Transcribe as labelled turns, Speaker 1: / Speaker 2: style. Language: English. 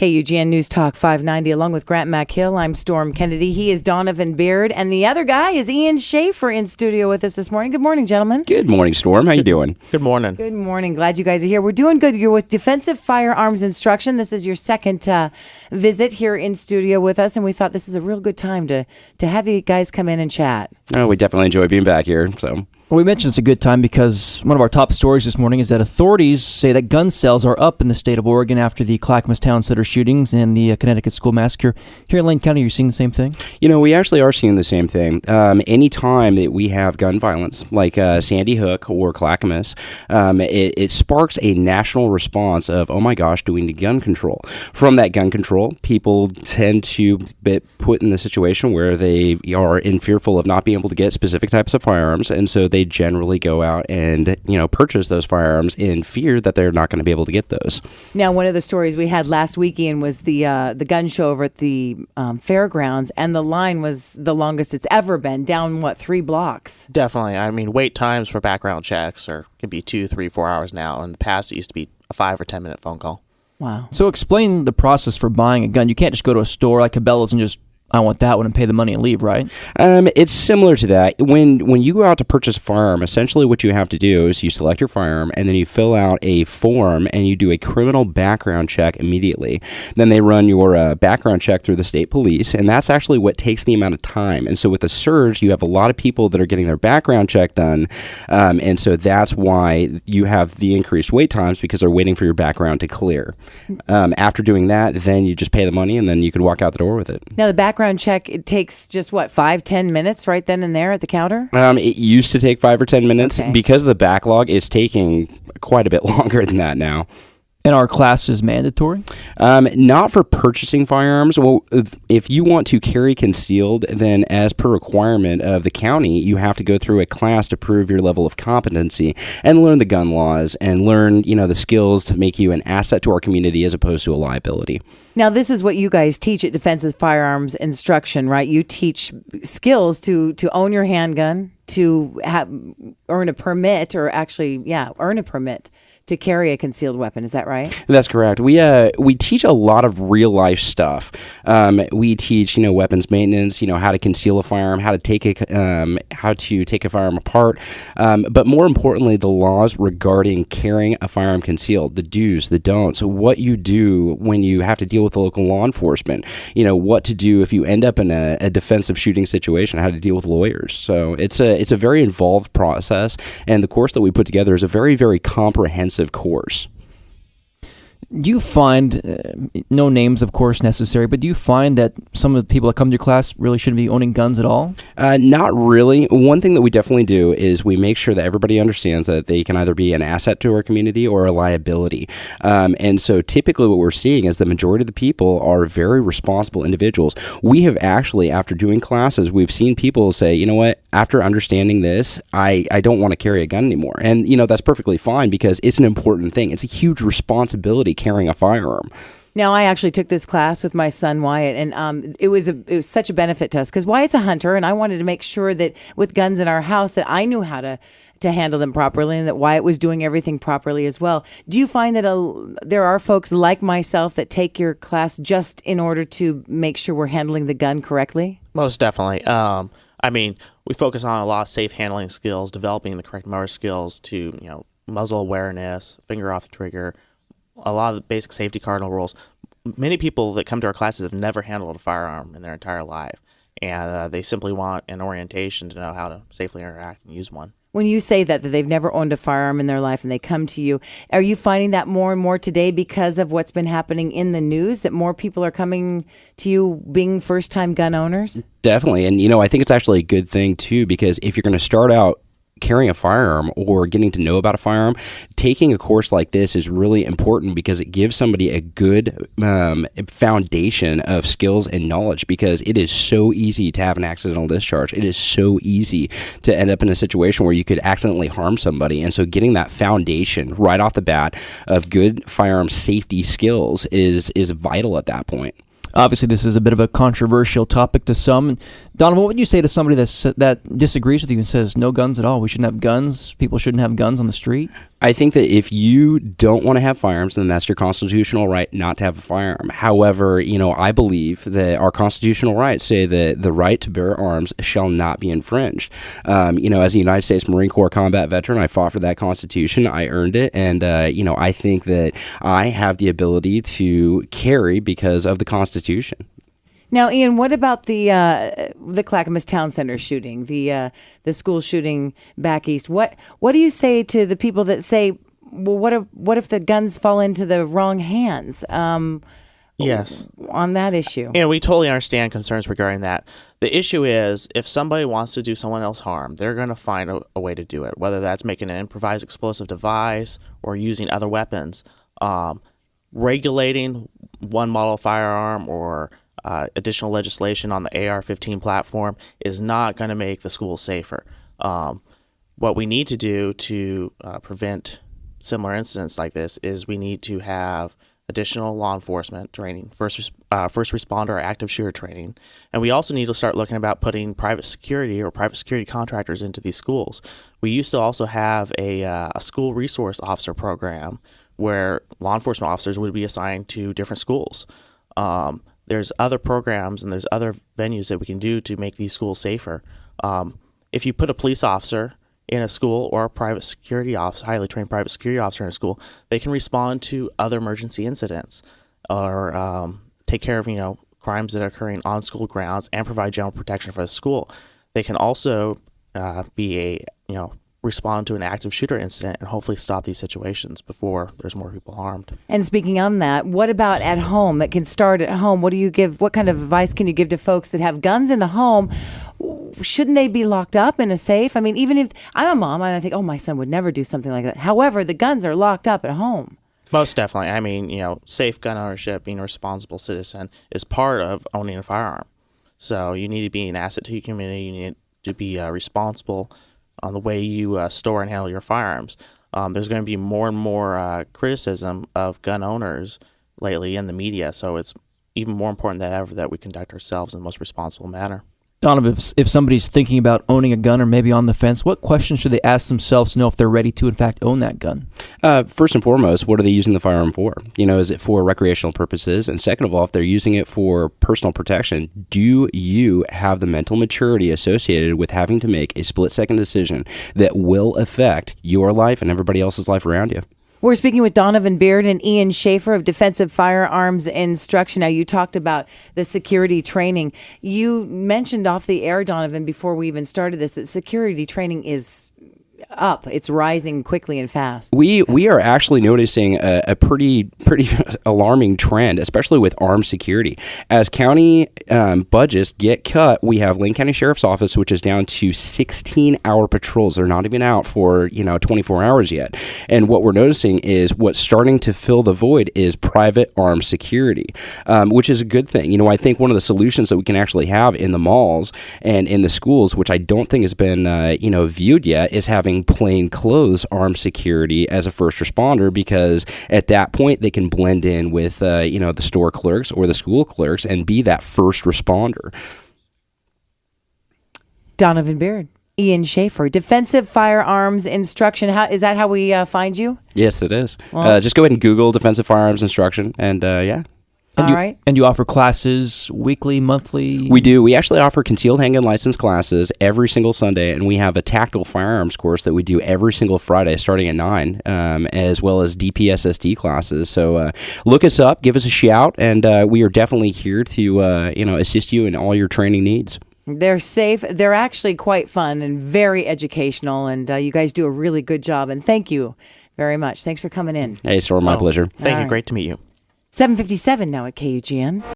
Speaker 1: KUGN News Talk 590, along with Grant McHill. I'm Storm Kennedy. He is Donovan Beard, and the other guy is Iain Schaefer in studio with us this morning. Good morning, gentlemen.
Speaker 2: Good morning, Storm. How you doing?
Speaker 3: Good morning.
Speaker 1: Good morning. Glad you guys are here. We're doing good. You're with Defensive Firearms Instruction. This is your second visit here in studio with us, and we thought this is a real good time to have you guys come in and chat.
Speaker 2: Oh, we definitely enjoy being back here. So.
Speaker 4: Well, we mentioned it's a good time because one of our top stories this morning is that authorities say that gun sales are up in the state of Oregon after the Clackamas Town Center shootings and the Connecticut school massacre. Here in Lane County, are you seeing the same thing?
Speaker 2: You know, we actually are seeing the same thing. Any time that we have gun violence, like Sandy Hook or Clackamas, it sparks a national response of, oh my gosh, do we need gun control? From that gun control, people tend to be put in the situation where they are fearful of not being able to get specific types of firearms, and so they generally go out and, purchase those firearms in fear that they're not going to be able to get those.
Speaker 1: Now, one of the stories we had last weekend was the gun show over at the fairgrounds, and the line was the longest it's ever been, down, 3 blocks?
Speaker 3: Definitely. I mean, wait times for background checks can be 2, 3, 4 hours now. In the past, it used to be a 5 or 10 minute phone call.
Speaker 1: Wow.
Speaker 4: So explain the process for buying a gun. You can't just go to a store like Cabela's and just, I want that one, and pay the money and leave, right?
Speaker 2: It's similar to that. When you go out to purchase a firearm, essentially what you have to do is you select your firearm, and then you fill out a form, and you do a criminal background check immediately. Then they run your background check through the state police, and that's actually what takes the amount of time. And so with a surge, you have a lot of people that are getting their background check done, and so that's why you have the increased wait times, because they're waiting for your background to clear. After doing that, then you just pay the money, and then you could walk out the door with it.
Speaker 1: Now, the background check, it takes just 5-10 minutes right then and there at the counter?
Speaker 2: It used to take 5 or 10 minutes.
Speaker 1: Okay.
Speaker 2: Because of the backlog, it's taking quite a bit longer than that now.
Speaker 4: And our class is mandatory?
Speaker 2: Not for purchasing firearms. Well, if you want to carry concealed, then as per requirement of the county, you have to go through a class to prove your level of competency and learn the gun laws and learn, the skills to make you an asset to our community as opposed to a liability.
Speaker 1: Now, this is what you guys teach at Defensive Firearms Instruction, right? You teach skills to own your handgun, to earn a permit, or actually, earn a permit to carry a concealed weapon. Is that right?
Speaker 2: That's correct. We teach a lot of real life stuff. We teach weapons maintenance, how to conceal a firearm, how to take a firearm apart, but more importantly, the laws regarding carrying a firearm concealed, the do's, the don'ts, what you do when you have to deal with the local law enforcement, what to do if you end up in a defensive shooting situation, how to deal with lawyers. So it's a very involved process, and the course that we put together is a very, very comprehensive course.
Speaker 4: Do you find, no names of course necessary, but do you find that some of the people that come to your class really shouldn't be owning guns at all?
Speaker 2: Not really. One thing that we definitely do is we make sure that everybody understands that they can either be an asset to our community or a liability. And so typically what we're seeing is the majority of the people are very responsible individuals. We have actually, after doing classes, we've seen people say, you know what, after understanding this, I don't want to carry a gun anymore. And, that's perfectly fine because it's an important thing. It's a huge responsibility carrying a firearm.
Speaker 1: Now, I actually took this class with my son Wyatt, and it was such a benefit to us because Wyatt's a hunter, and I wanted to make sure that with guns in our house that I knew how to handle them properly, and that Wyatt was doing everything properly as well. Do you find that there are folks like myself that take your class just in order to make sure we're handling the gun correctly?
Speaker 3: Most definitely. We focus on a lot of safe handling skills, developing the correct motor skills to, muzzle awareness, finger off the trigger, a lot of the basic safety cardinal rules. Many people that come to our classes have never handled a firearm in their entire life, and they simply want an orientation to know how to safely interact and use one.
Speaker 1: When you say that they've never owned a firearm in their life and they come to you, are you finding that more and more today because of what's been happening in the news, that more people are coming to you being first-time gun owners?
Speaker 2: Definitely. And, I think it's actually a good thing, too, because if you're going to start out carrying a firearm or getting to know about a firearm, taking a course like this is really important because it gives somebody a good foundation of skills and knowledge, because it is so easy to have an accidental discharge. It is so easy to end up in a situation where you could accidentally harm somebody. And so getting that foundation right off the bat of good firearm safety skills is vital at that point.
Speaker 4: Obviously, this is a bit of a controversial topic to some. Donovan, what would you say to somebody that disagrees with you and says, no guns at all, we shouldn't have guns, people shouldn't have guns on the street?
Speaker 2: I think that if you don't want to have firearms, then that's your constitutional right not to have a firearm. However, I believe that our constitutional rights say that the right to bear arms shall not be infringed. As a United States Marine Corps combat veteran, I fought for that Constitution. I earned it. And, I think that I have the ability to carry because of the Constitution.
Speaker 1: Now, Iain, what about the Clackamas Town Center shooting, the school shooting back east? What do you say to the people that say, well, what if the guns fall into the wrong hands?
Speaker 3: Yes.
Speaker 1: On that issue.
Speaker 3: We totally understand concerns regarding that. The issue is if somebody wants to do someone else harm, they're going to find a way to do it, whether that's making an improvised explosive device or using other weapons. Regulating one model firearm or additional legislation on the AR-15 platform is not going to make the schools safer. What we need to do to prevent similar incidents like this is we need to have additional law enforcement training, first responder or active shooter training, and we also need to start looking about putting private security or private security contractors into these schools. We used to also have a school resource officer program where law enforcement officers would be assigned to different schools. There's other programs and there's other venues that we can do to make these schools safer. If you put a police officer in a school or a private security officer, highly trained private security officer in a school, they can respond to other emergency incidents or take care of crimes that are occurring on school grounds and provide general protection for the school. They can also respond to an active shooter incident and hopefully stop these situations before there's more people harmed.
Speaker 1: And speaking on that, what about at home? It can start at home. What kind of advice can you give to folks that have guns in the home? Shouldn't they be locked up in a safe? I mean, even if I'm a mom, I think, my son would never do something like that. However, the guns are locked up at home.
Speaker 3: Most definitely. I mean, safe gun ownership, being a responsible citizen is part of owning a firearm. So you need to be an asset to your community. You need to be responsible on the way you store and handle your firearms. There's going to be more and more criticism of gun owners lately in the media, so it's even more important than ever that we conduct ourselves in the most responsible manner.
Speaker 4: Donovan, if somebody's thinking about owning a gun or maybe on the fence, what questions should they ask themselves to know if they're ready to, in fact, own that gun?
Speaker 2: First and foremost, what are they using the firearm for? Is it for recreational purposes? And second of all, if they're using it for personal protection, do you have the mental maturity associated with having to make a split-second decision that will affect your life and everybody else's life around you?
Speaker 1: We're speaking with Donovan Beard and Iain Schaefer of Defensive Firearms Instruction. Now, you talked about the security training. You mentioned off the air, Donovan, before we even started this, that security training is up. It's rising quickly and fast.
Speaker 2: We are actually noticing a pretty alarming trend, especially with armed security. As county budgets get cut, we have Lane County Sheriff's Office, which is down to 16-hour patrols. They're not even out for 24 hours yet. And what we're noticing is what's starting to fill the void is private armed security, which is a good thing. I think one of the solutions that we can actually have in the malls and in the schools, which I don't think has been viewed yet, is having plain clothes armed security as a first responder, because at that point they can blend in with the store clerks or the school clerks and be that first responder.
Speaker 1: Donovan Beard, Iain Schaefer, Defensive Firearms Instruction. Is that how we find you?
Speaker 2: Yes, it is. Just go ahead and Google Defensive Firearms Instruction, and yeah.
Speaker 4: And you offer classes weekly, monthly?
Speaker 2: We do. We actually offer concealed handgun license classes every single Sunday, and we have a tactical firearms course that we do every single Friday starting at 9, as well as DPSSD classes. So look us up, give us a shout, and we are definitely here to assist you in all your training needs.
Speaker 1: They're safe. They're actually quite fun and very educational, and you guys do a really good job, and thank you very much. Thanks for coming in.
Speaker 2: Hey, Storm, my pleasure.
Speaker 3: Thank you. Great to meet you.
Speaker 1: 7:57 now at KUGN.